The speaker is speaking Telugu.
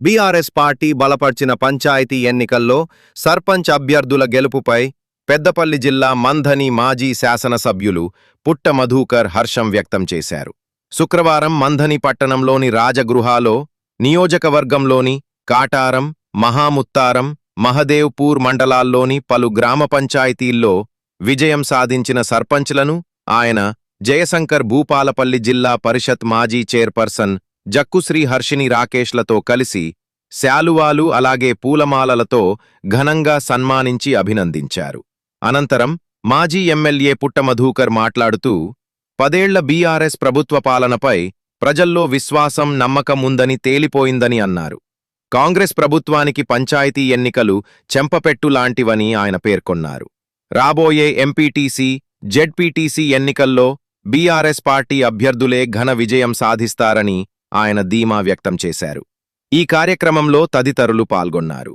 బీఆర్ఎస్ పార్టీ బలపర్చిన పంచాయతీ ఎన్నికల్లో సర్పంచ్ అభ్యర్థుల గెలుపుపై పెద్దపల్లి జిల్లా మంథని మాజీ శాసనసభ్యులు పుట్ట మధుకర్ హర్షం వ్యక్తం చేశారు. శుక్రవారం మంథని పట్టణంలోని రాజగృహాలో నియోజకవర్గంలోని కాటారం, మహాముత్తారం, మహదేవ్పూర్ మండలాల్లోని పలు గ్రామ పంచాయతీల్లో విజయం సాధించిన సర్పంచ్లను ఆయన జయశంకర్ భూపాలపల్లి జిల్లా పరిషత్ మాజీ చైర్పర్సన్ జక్కుశ్రీ హర్షిని రాకేష్లతో కలిసి శాలువాలు అలాగే పూలమాలలతో ఘనంగా సన్మానించి అభినందించారు. అనంతరం మాజీ ఎమ్మెల్యే పుట్ట మధుకర్ మాట్లాడుతూ 10 ఏళ్ల బీఆర్ఎస్ ప్రభుత్వ పాలనపై ప్రజల్లో విశ్వాసం, నమ్మకం ఉందని తేలిపోయిందని అన్నారు. కాంగ్రెస్ ప్రభుత్వానికి పంచాయతీ ఎన్నికలు చెంపపెట్టు లాంటివని ఆయన పేర్కొన్నారు. రాబోయే ఎంపీటీసీ, జెడ్పీటీసీ ఎన్నికల్లో బీఆర్ఎస్ పార్టీ అభ్యర్థులే ఘన విజయం సాధిస్తారని ఆయన ధీమా వ్యక్తం చేశారు. ఈ కార్యక్రమంలో తదితరులు పాల్గొన్నారు.